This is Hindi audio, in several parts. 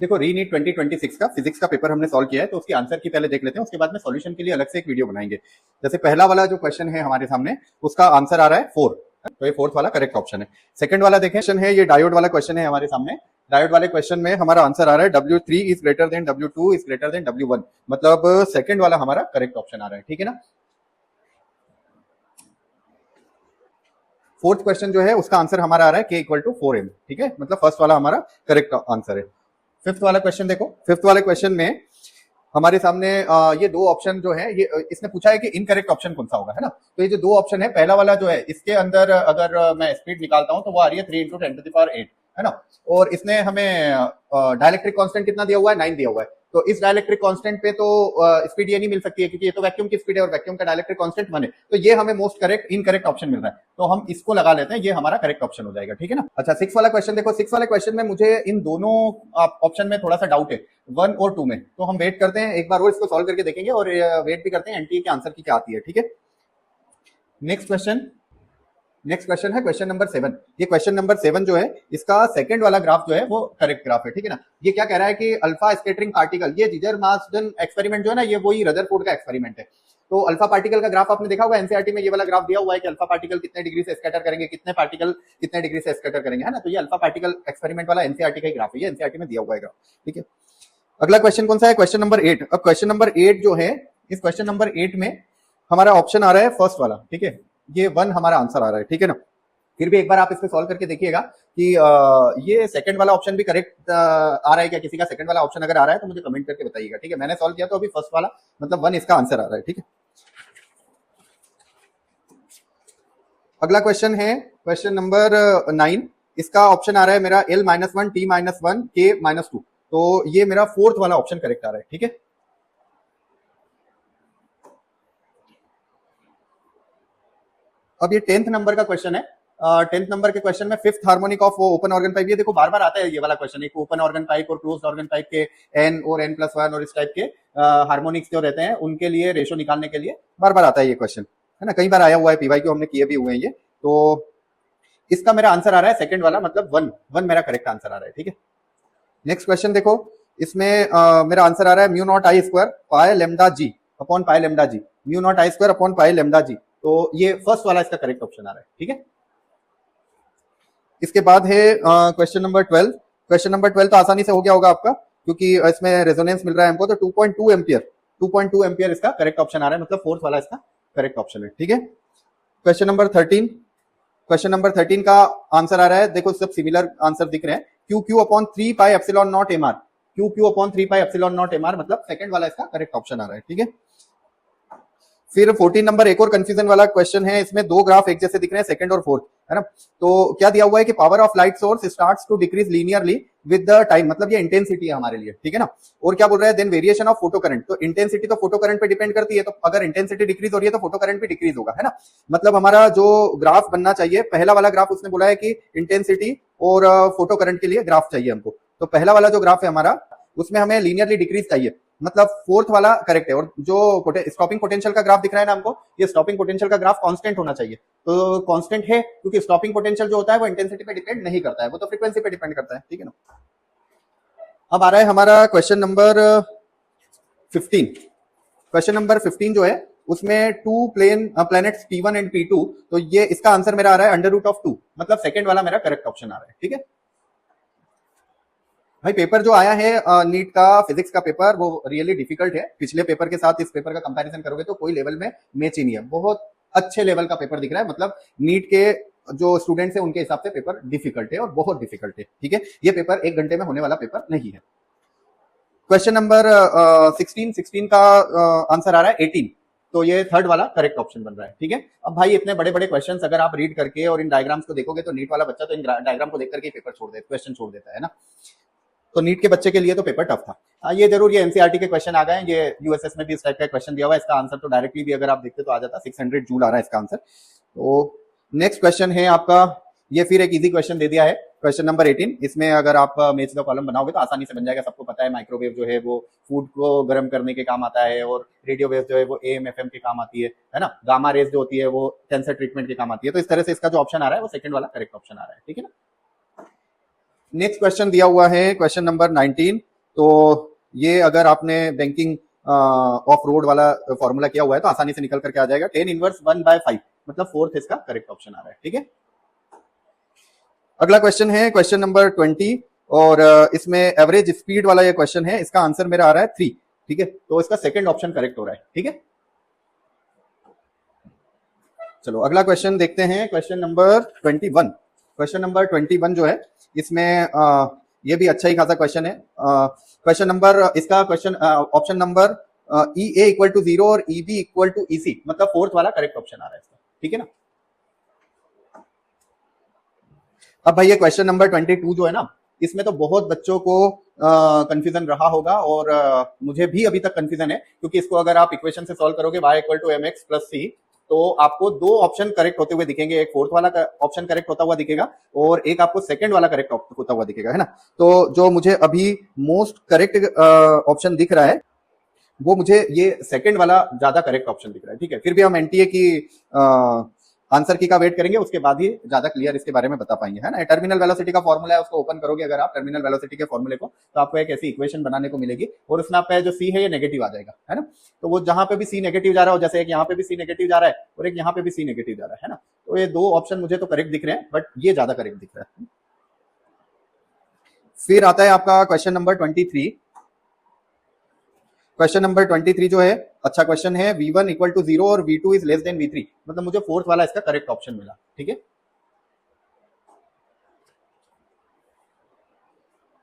देखो रीनीट 2026 का फिजिक्स का पेपर हमने सॉल्व किया है, तो उसकी आंसर की पहले देख लेते हैं, उसके बाद में सॉल्यूशन के लिए अलग से एक वीडियो बनाएंगे। जैसे पहला वाला जो क्वेश्चन है हमारे सामने, उसका आंसर आ रहा है 4, तो ये फोर्थ वाला करेक्ट ऑप्शन है। सेकंड वाला देखें, क्वेश्चन है ये डायोड वाला क्वेश्चन है हमारे सामने। डायोड वाले क्वेश्चन में हमारा आंसर आ रहा है W3 is greater than W2 is greater than W1, मतलब सेकंड वाला हमारा करेक्ट ऑप्शन आ रहा है, ठीक है ना। फोर्थ क्वेश्चन जो है उसका आंसर हमारा आ रहा है K इक्वल टू 4M, ठीक है, मतलब फर्स्ट वाला हमारा करेक्ट आंसर है। फिफ्थ वाला क्वेश्चन देखो, फिफ्थ वाले क्वेश्चन में हमारे सामने ये दो ऑप्शन जो है, ये इसने पूछा है कि इनकरेक्ट ऑप्शन कौन सा होगा, है ना। तो ये जो दो ऑप्शन है, पहला वाला जो है इसके अंदर अगर मैं स्पीड निकालता हूं तो वो आ रही है 3 × 10⁸, है ना। और इसने हमें डाइलेक्ट्रिक कांस्टेंट कितना दिया हुआ है, 9 दिया हुआ है। तो इस डाइलेक्ट्रिक कांस्टेंट पे तो स्पीड ये नहीं मिल सकती है, क्योंकि ये तो वैक्यूम की स्पीड है और वैक्यूम का डाइलेक्ट्रिक कांस्टेंट 1 है। तो ये हमें मोस्ट करेक्ट इनकरेक्ट ऑप्शन मिल रहा है, तो हम इसको लगा लेते हैं, ये हमारा करेक्ट ऑप्शन हो जाएगा, ठीक है ना। अच्छा, सिक्स वाला क्वेश्चन देखो, सिक्स वाले क्वेश्चन में मुझे इन दोनों ऑप्शन में थोड़ा सा डाउट है, 1 और 2 में। तो हम वेट करते हैं, एक बार और इसको सॉल्व करके देखेंगे और वेट भी करते हैं एनटीए के आंसर की क्या आती है, ठीक है। नेक्स्ट क्वेश्चन है क्वेश्चन नंबर 7। ये क्वेश्चन नंबर 7 जो है, इसका सेकंड वाला ग्राफ जो है वो करेक्ट ग्राफ है, ठीक है ना। ये क्या कह रहा है कि अल्फा स्कैटरिंग पार्टिकल, ये जीजर-मार्सडन एक्सपेरिमेंट जो है ना, ये वही रदरफोर्ड का एक्सपेरिमेंट है। तो अल्फा पार्टिकल का ग्राफ आपने देखा होगा एनसीईआरटी में, ये वाला ग्राफ दिया हुआ है कि अल्फा पार्टिकल कितने डिग्री से स्कैटर करेंगे, कितने पार्टिकल कितने डिग्री से स्कैटर करेंगे, है ना। तो ये अल्फा पार्टिकल एक्सपेरिमेंट वाला एनसीईआरटी का ही ग्राफ है, ये एनसीईआरटी में दिया हुआ है ग्राफ, ठीक है। अगला क्वेश्चन कौन सा है, क्वेश्चन नंबर 8। अब क्वेश्चन नंबर 8 जो है, इस क्वेश्चन नंबर 8 में हमारा ऑप्शन आ रहा है फर्स्ट वाला, ठीक है। ये 1 हमारा आंसर आ रहा है, ठीक है ना। फिर भी एक बार आप इसको सॉल्व करके देखिएगा कि ये सेकंड वाला ऑप्शन भी करेक्ट आ रहा है क्या, किसी का सेकंड वाला ऑप्शन अगर आ रहा है तो मुझे कमेंट करके बताइएगा, ठीक है। मैंने सॉल्व किया तो अभी फर्स्ट वाला मतलब 1 इसका आंसर आ रहा है, ठीक है। अगला क्वेश्चन है क्वेश्चन नंबर 9। इसका ऑप्शन आ रहा है मेरा L-1 T-1 K-2, तो ये मेरा फोर्थ वाला ऑप्शन करेक्ट आ रहा है, ठीक है। अब ये 10th नंबर का क्वेश्चन है। 10th नंबर के क्वेश्चन में fifth harmonic of open organ pipe, ये देखो बार बार आता है ये वाला क्वेश्चन, एक ओपन ऑर्गन पाइप और क्लोज्ड ऑर्गन पाइप के n और n+1 और इस टाइप के हार्मोनिक्स जो रहते हैं उनके लिए रेशो निकालने के लिए बार बार आता है ये क्वेश्चन, है ना। कई बार आया हुआ है, पीवाईक्यू हमने किए भी हुए हैं ये। तो इसका मेरा आंसर आ रहा है सेकंड वाला, मतलब 1 मेरा करेक्ट आंसर आ रहा है, ठीक है। नेक्स्ट क्वेश्चन देखो, इसमें मेरा आंसर आ रहा है μ0I² पाई लैम्डा जी अपॉन पाई लैम्डा जी, μ0I² अपॉन पाई लैम्डा जी। तो ये फर्स्ट वाला इसका करेक्ट ऑप्शन आ रहा है, ठीक है। इसके बाद है क्वेश्चन नंबर 12। क्वेश्चन नंबर 12 तो आसानी से हो गया होगा आपका, क्योंकि इसमें रेजोनेंस मिल रहा है हमको, तो 2.2 एम्पियर इसका करेक्ट ऑप्शन आ रहा है, मतलब फोर्थ वाला इसका करेक्ट ऑप्शन है, ठीक है। Question number 13। क्वेश्चन नंबर 13 का आंसर आ रहा है, देखो सब सिमिलर आंसर दिख रहे हैं, QQ upon 3 pi epsilon not MR, QQ upon 3 pi epsilon not MR, मतलब सेकंड वाला इसका करेक्ट ऑप्शन आ रहा है, ठीक है। फिर 14 नंबर एक और कंफ्यूजन वाला क्वेश्चन है, इसमें दो ग्राफ एक जैसे दिख रहे हैं, सेकंड और फोर्थ, है ना। तो क्या दिया हुआ है कि power of light source starts to decrease linearly with the time, मतलब ये इंटेंसिटी है हमारे लिए, ठीक है ना। और क्या बोल रहा है, then variation of photo current, तो इंटेंसिटी तो फोटो करंट पे डिपेंड करती है, तो अगर इंटेंसिटी डिक्रीज हो रही है तो फोटो करंट भी डिक्रीज होगा, है ना। मतलब हमारा जो ग्राफ बनना चाहिए, पहला वाला ग्राफ उसने बोला है कि इंटेंसिटी और फोटो करंट के लिए ग्राफ चाहिए हमको, तो पहला वाला जो ग्राफ है हमारा उसमें हमें लीनियरली डिक्रीज चाहिए, मतलब फोर्थ वाला करेक्ट है। और जो स्टॉपिंग पोटेंशियल का ग्राफ दिख रहा है ना हमको, ये स्टॉपिंग पोटेंशियल का ग्राफ कांस्टेंट होना चाहिए, तो कांस्टेंट है, क्योंकि स्टॉपिंग पोटेंशियल जो होता है वो इंटेंसिटी पे डिपेंड नहीं करता है, वो तो फ्रीक्वेंसी पे डिपेंड करता है, ठीक है ना। अब आ रहा है हमारा क्वेश्चन नंबर 15। क्वेश्चन नंबर 15 जो है उसमें to planets P1 and P2, तो ये इसका आंसर मेरा आ रहा है √2, मतलब सेकंड वाला मेरा करेक्ट ऑप्शन आ रहा है, ठीक है। भाई पेपर जो आया है नीट का फिजिक्स का पेपर, वो रियली डिफिकल्ट है, पिछले पेपर के साथ इस पेपर का कंपैरिजन करोगे तो कोई लेवल में मैच ही नहीं है, बहुत अच्छे लेवल का पेपर दिख रहा है, मतलब नीट के जो स्टूडेंट्स हैं उनके हिसाब से पेपर डिफिकल्ट है और बहुत डिफिकल्ट है, ठीक है। ये पेपर 1 घंटे में होने वाला पेपर नहीं है। क्वेश्चन नंबर 16 का आंसर आ रहा है 18, तो ये थर्ड वाला करेक्ट ऑप्शन बन रहा है, ठीक है। अब भाई इतने बड़े बड़े क्वेश्चंस अगर आप रीड करके और इन डायग्राम्स को देखोगे तो नीट वाला बच्चा तो इन डायग्राम को देख करके पेपर क्वेश्चन छोड़ देता है ना। तो नीट के बच्चे के लिए तो पेपर टफ था। ये जरूर ये एनसीईआरटी के क्वेश्चन आ गए, ये यूएसएस में भी इस टाइप का क्वेश्चन दिया हुआ है, इसका आंसर तो डायरेक्टली भी अगर आप देखते तो आ जाता, 600 जूल आ रहा है इसका आंसर। तो नेक्स्ट क्वेश्चन है आपका, ये फिर एक इजी क्वेश्चन दे दिया है, क्वेश्चन नंबर 18। इसमें अगर आप मेथ्स का कॉलम बनाओगे तो आसानी से बन जाएगा, सबको पता है माइक्रोवेव जो है वो फूड को गर्म करने के काम आता है, और रेडियो वेव जो है वो AM FM के काम आती है ना। गामा रेज जो होती है वो कैंसर ट्रीटमेंट के काम आती है, तो इस तरह से इसका जो ऑप्शन आ रहा है वो सेकंड वाला करेक्ट ऑप्शन आ रहा है, ठीक है ना। नेक्स्ट क्वेश्चन दिया हुआ है क्वेश्चन नंबर 19। तो ये अगर आपने बैंकिंग ऑफ रोड वाला फॉर्मूला किया हुआ है तो आसानी से निकल करके आ जाएगा। 10 इनवर्स 1/5 मतलब फोर्थ इसका करेक्ट ऑप्शन आ रहा है। ठीक है, अगला क्वेश्चन है क्वेश्चन नंबर 20 और इसमें एवरेज स्पीड वाला ये क्वेश्चन है। इसका आंसर मेरा आ रहा है 3। ठीक है, तो इसका सेकंड ऑप्शन करेक्ट हो रहा है। ठीक है, चलो अगला क्वेश्चन देखते हैं, क्वेश्चन नंबर 21। क्वेश्चन नंबर 21 जो है इसमें ये भी अच्छा ही खासा क्वेश्चन है। क्वेश्चन नंबर इसका question option number E A equal to 0 और E B equal to E C मतलब फोर्थ वाला करेक्ट ऑप्शन आ रहा है इसका। ठीक है ना, अब भाई ये क्वेश्चन नंबर 22 जो है ना, इसमें तो बहुत बच्चों को कंफ्यूजन रहा होगा और मुझे भी अभी तक कंफ्यूजन है, क्योंकि इसको अगर आप इक्वेशन से सॉल्व करोगे y equal to mx plus c, तो आपको दो ऑप्शन करेक्ट होते हुए दिखेंगे। एक फोर्थ वाला ऑप्शन करेक्ट होता हुआ दिखेगा और एक आपको सेकंड वाला करेक्ट होता हुआ दिखेगा, है ना। तो जो मुझे अभी मोस्ट करेक्ट ऑप्शन दिख रहा है वो मुझे ये सेकंड वाला ज्यादा करेक्ट ऑप्शन दिख रहा है। ठीक है, फिर भी हम एनटीए की आंसर की का वेट करेंगे, उसके बाद ही ज्यादा क्लियर इसके बारे में बता पाएंगे, है ना। टर्मिनल वेलोसिटी का फॉर्मूला है, उसको ओपन करोगे अगर आप टर्मिनल वेलोसिटी के फॉर्मूले को, तो आपको एक ऐसी इक्वेशन बनाने को मिलेगी और उसमें आपका जो सी है ये नेगेटिव आ जाएगा, है ना। तो वो जहां पे भी सी नेगेटिव जा रहा हो, जैसे एक यहाँ पे भी सी नेगेटिव जा रहा है और एक यहाँ पे भी सी नेगेटिव जा रहा है ना, तो ये दो ऑप्शन मुझे तो करेक्ट दिख रहे हैं, बट ये ज्यादा करेक्ट दिख रहा है। फिर आता है आपका क्वेश्चन नंबर 23। क्वेश्चन नंबर 23 जो है अच्छा क्वेश्चन है। v1 इक्वल टू 0 और v2 is less than v3 मतलब मुझे फोर्थ वाला इसका करेक्ट ऑप्शन मिला। ठीक है,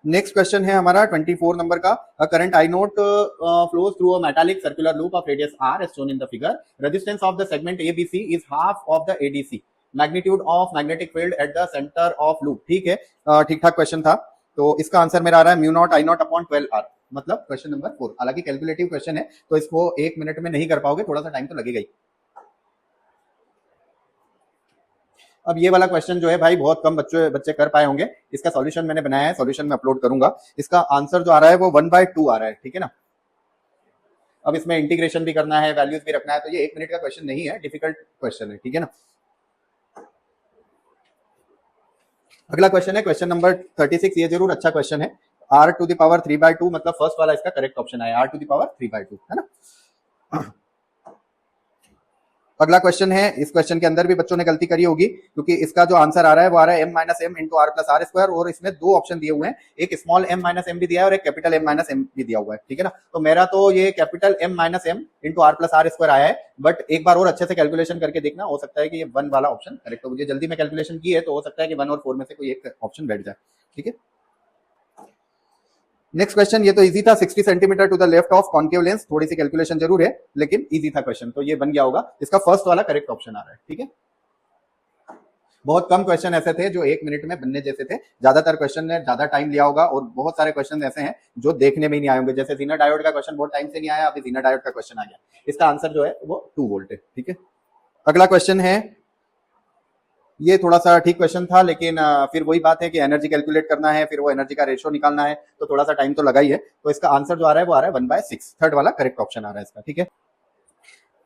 नेक्स्ट क्वेश्चन है हमारा 24 नंबर का। Current I naught flows through a metallic circular loop of radius r as shown in the figure. Resistance of the segment ABC is half of the ADC। Magnitude of magnetic field at the centre of loop. ठीक है, ठीक ठाक क्वेश्चन था। तो इसका आंसर मेरा आ रहा है mu not I not upon 12r मतलब क्वेश्चन नंबर 4। हालांकि कैलकुलेटिव क्वेश्चन है तो इसको 1 मिनट में नहीं कर पाओगे, थोड़ा सा टाइम तो लगेगा ही। अब ये वाला क्वेश्चन जो है भाई बहुत कम बच्चे कर पाए होंगे। इसका सॉल्यूशन मैंने बनाया है, सॉल्यूशन में अपलोड करूंगा। इसका आंसर जो आ रहा है वो 1/2 आ रहा है। ठीक है ना, अब इसमें इंटीग्रेशन भी करना है, वैल्यूज भी रखना है, तो ये 1 मिनट का क्वेश्चन नहीं है, डिफिकल्ट क्वेश्चन है। ठीक है ना, अगला क्वेश्चन है क्वेश्चन नंबर 36। ये जरूर अच्छा क्वेश्चन है। r टू द पावर 3/2 मतलब फर्स्ट वाला इसका करेक्ट ऑप्शन है, r टू द पावर 3/2, है ना। अगला क्वेश्चन है, इस क्वेश्चन के अंदर भी बच्चों ने गलती करी होगी, क्योंकि इसका जो आंसर आ रहा है वो आ रहा है m minus m into r plus r square और इसमें दो ऑप्शन दिए हुए हैं, एक स्मॉल m माइनस एम भी दिया है और एक कैपिटल m माइनस एम भी दिया हुआ है। ठीक है ना, तो मेरा तो ये capital m minus m into r plus r square आया है, बट एक बार और अच्छे से कैलकुलेशन करके देखना, हो सकता है कि ये 1 वाला ऑप्शन करेक्ट हो। मुझे जल्दी में कैलकुलेशन की है तो हो सकता है कि 1 और 4 में से कोई एक ऑप्शन बैठ जाए। ठीक है, नेक्स्ट क्वेश्चन, ये तो इजी था। 60 centimetre to the left of concave lens, थोड़ी सी कैलकुलेशन जरूर है लेकिन इजी था क्वेश्चन, तो ये बन गया होगा। इसका फर्स्ट वाला करेक्ट ऑप्शन आ रहा है। ठीक है, बहुत कम क्वेश्चन ऐसे थे जो 1 मिनट में बनने जैसे थे, ज्यादातर क्वेश्चन ने ज्यादा टाइम लिया होगा और बहुत सारे क्वेश्चन ऐसे हैं जो देखने में ही नहीं आए होंगे। जैसे जीना डायोड का क्वेश्चन बहुत टाइम से नहीं आया, अभी जीना डायोड का क्वेश्चन आ गया। इसका आंसर जो है वो 2 वोल्ट है। ठीक है, अगला क्वेश्चन है, ये थोड़ा सा ठीक क्वेश्चन था लेकिन फिर वही बात है कि एनर्जी कैलकुलेट करना है, फिर वो एनर्जी का रेशियो निकालना है, तो थोड़ा सा टाइम तो लगा ही है। तो इसका आंसर जो आ रहा है वो आ रहा है 1/6, थर्ड वाला करेक्ट ऑप्शन आ रहा है इसका। ठीक है,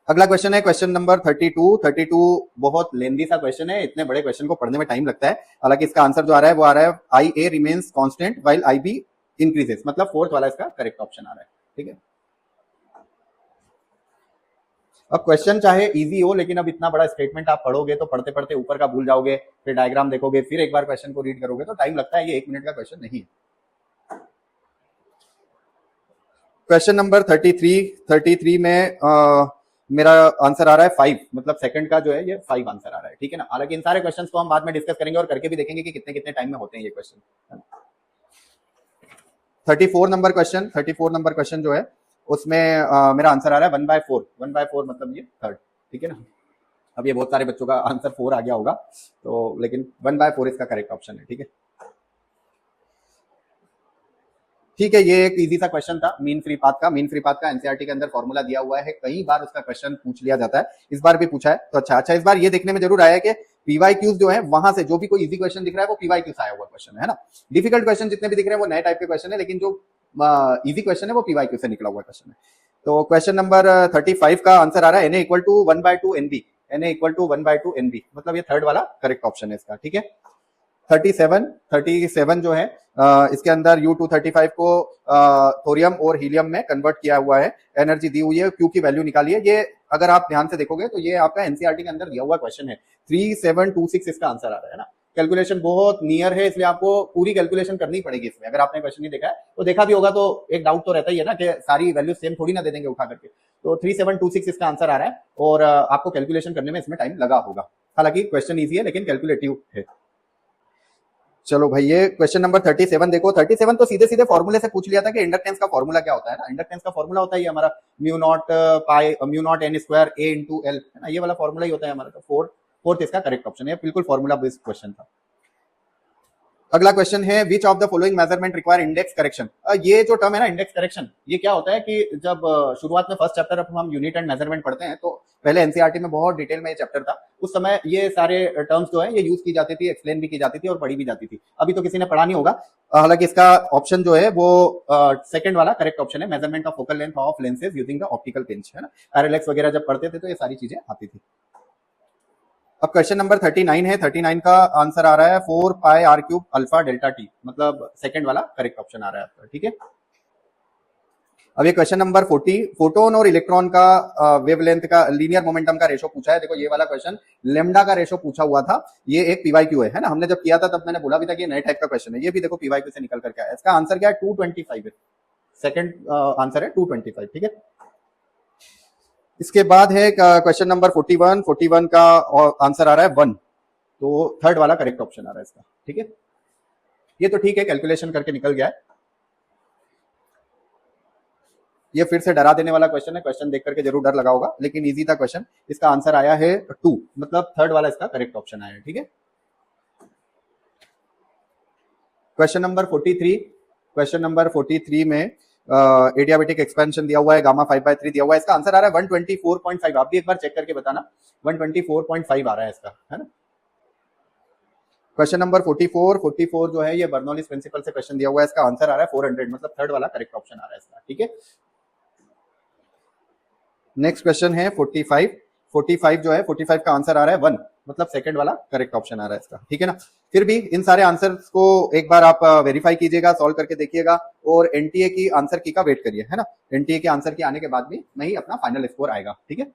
अगला क्वेश्चन है क्वेश्चन नंबर 32 बहुत लेंदी सा क्वेश्चन है, इतने बड़े क्वेश्चन को पढ़ने में टाइम लगता है। हालांकि इसका आंसर जो आ रहा है वो आ रहा है I A remains constant while I B increases मतलब फोर्थ वाला इसका करेक्ट ऑप्शन आ रहा है। ठीक है, अब क्वेश्चन चाहे इजी हो लेकिन अब इतना बड़ा स्टेटमेंट आप पढ़ोगे तो पढ़ते पढ़ते ऊपर का भूल जाओगे, फिर डायग्राम देखोगे, फिर एक बार क्वेश्चन को रीड करोगे, तो टाइम लगता है। ये 1 मिनट का क्वेश्चन नहीं है। क्वेश्चन नंबर 33 में मेरा आंसर आ रहा है 5 मतलब सेकंड का जो है ये 5 आंसर आ रहा है। ठीक है ना, हालांकि इन सारे क्वेश्चंस को हम बाद में डिस्कस करेंगे और करके भी देखेंगे कि कितने कितने टाइम में होते हैं ये क्वेश्चन। 34 नंबर क्वेश्चन जो है उसमें मेरा आंसर आ रहा है 1/4 मतलब ये थर्ड। ठीक है ना, अब ये बहुत सारे बच्चों का आंसर 4 आ गया होगा, तो लेकिन 1/4 इसका करेक्ट ऑप्शन है। ठीक है, ठीक है, ये एक इजी सा क्वेश्चन था मीन फ्री पाथ का एनसीईआरटी के अंदर फॉर्मूला दिया हुआ है, कई बार उसका क्वेश्चन पूछ लिया जाता है, इस बार भी पूछा है तो अच्छा इस बार ये देखने में जरूर आया है कि पीवाईक्यूज जो है वहां से जो भी कोई इजी क्वेश्चन दिख रहा है वो पीवाईक्यू से आया हुआ क्वेश्चन है ना। डिफिकल्ट क्वेश्चन जितने भी दिख रहे हैं वो नए टाइप के क्वेश्चन है, लेकिन जो इजी क्वेश्चन है वो पीवाईक्यू से निकला हुआ क्वेश्चन है। तो क्वेश्चन नंबर 35 का आंसर आ रहा है Na इक्वल टू 1/2 NB मतलब ये थर्ड वाला करेक्ट ऑप्शन है इसका। ठीक है, 37 जो है इसके अंदर U235 को थोरियम और हीलियम में कन्वर्ट किया हुआ है, एनर्जी दी हुई है, क्यू की वैल्यू निकाली है। ये अगर आप ध्यान से देखोगे तो ये आपका एनसीईआरटी के अंदर दिया हुआ क्वेश्चन है। 3726 इसका आंसर आ रहा है ना। कैलकुलेशन बहुत नियर है, इसलिए आपको पूरी कैलकुलेशन करनी पड़ेगी इसमें। अगर आपने क्वेश्चन नहीं देखा है तो देखा भी होगा तो एक डाउट तो रहता ही है ना कि सारी वैल्यू सेम थोड़ी ना दे देंगे उठा करके। तो 3726 इसका आंसर आ रहा है और आपको कैलकुलेशन करने में इसमें टाइम लगा होगा। हालांकि क्वेश्चन ईजी है लेकिन कैलकुलेटिव है। चलो भाई, ये क्वेश्चन नंबर 37 देखो। 37 तो सीधे सीधे फॉर्मूले से पूछ लिया था कि इंडक्टेंस का फॉर्मूला क्या होता है ना। इंडक्टेंस का फॉर्मूला होता है ये हमारा mu not an square A into L, है ना। ये वाला फॉर्मूला ही होता है हमारा। तो फोर्थ इसका करेक्ट ऑप्शन है, बिल्कुल फॉर्मूला बेस्ड क्वेश्चन था। अगला क्वेश्चन है which of the following measurement require index correction. ये जो टर्म है ना इंडेक्स करेक्शन, ये क्या होता है कि जब शुरुआत में फर्स्ट चैप्टर हम यूनिट एंड मेजरमेंट पढ़ते हैं तो पहले एनसीईआरटी में बहुत डिटेल में ये चैप्टर था। उस समय ये सारे टर्म्स जो है ये यूज की जाती थी, एक्सप्लेन भी की जाती थी और पढ़ी भी जाती थी। अभी तो किसी ने पढ़ा नहीं होगा। हालांकि इसका ऑप्शन जो है वो सेकंड वाला करेक्ट ऑप्शन है, measurement of focal length of lenses using the optical pinch, है ना। RLX वगैरह जब पढ़ते थे तो ये सारी चीजें आती थी। अब क्वेश्चन नंबर 39 है। 39 का आंसर आ रहा है 4 pi r cube alpha delta t, मतलब सेकंड वाला करेक्ट ऑप्शन आ रहा है आपका, ठीक है। अब ये क्वेश्चन नंबर 40, फोटोन और इलेक्ट्रॉन का वेवलेंथ का लीनियर मोमेंटम का रेशो पूछा है। देखो ये वाला क्वेश्चन लेमडा का रेशो पूछा हुआ था। ये एक पीवाईक्यू है ना। हमने जब किया था तब मैंने बोला भी था कि ये नए टाइप का क्वेश्चन है। ये भी देखो पीवाईक्यू से निकल करके आया। इसका आंसर क्या है 225 है। सेकंड आंसर है 225, ठीक है। इसके बाद है क्वेश्चन नंबर 41 का आंसर आ रहा है 1, तो थर्ड वाला करेक्ट ऑप्शन आ रहा है इसका, ठीक है। ये तो ठीक है, कैलकुलेशन करके निकल गया है। ये फिर से डरा देने वाला क्वेश्चन है, क्वेश्चन देख करके जरूर डर लगा होगा, लेकिन इजी था क्वेश्चन। इसका आंसर आया है 2, मतलब थर्ड वाला इसका करेक्ट ऑप्शन आया है, ठीक है। क्वेश्चन नंबर 43 में एडियाबेटिक एक्सपेंशन दिया हुआ है, गामा 5/3 दिया हुआ है। इसका आंसर आ रहा है 124.5। आप भी एक बार चेक करके बताना, 124.5 आ रहा है इसका, है ना। क्वेश्चन नंबर 44 जो है ये बर्नौलीज प्रिंसिपल से क्वेश्चन दिया हुआ है। इसका आंसर आ रहा है 400, मतलब थर्ड वाला करेक्ट ऑप्शन आ रहा है इसका, ठीक है। नेक्स्ट क्वेश्चन है 45 जो है 45 का आंसर आ रहा है 1, मतलब सेकंड वाला करेक्ट ऑप्शन आ रहा है इसका, ठीक है ना। फिर भी इन सारे आंसर्स को एक बार आप वेरीफाई कीजिएगा, सॉल्व करके देखिएगा और एनटीए की आंसर की का वेट करिए, है ना। एनटीए के आंसर की आने के बाद भी नहीं अपना फाइनल स्कोर आएगा, ठीक है।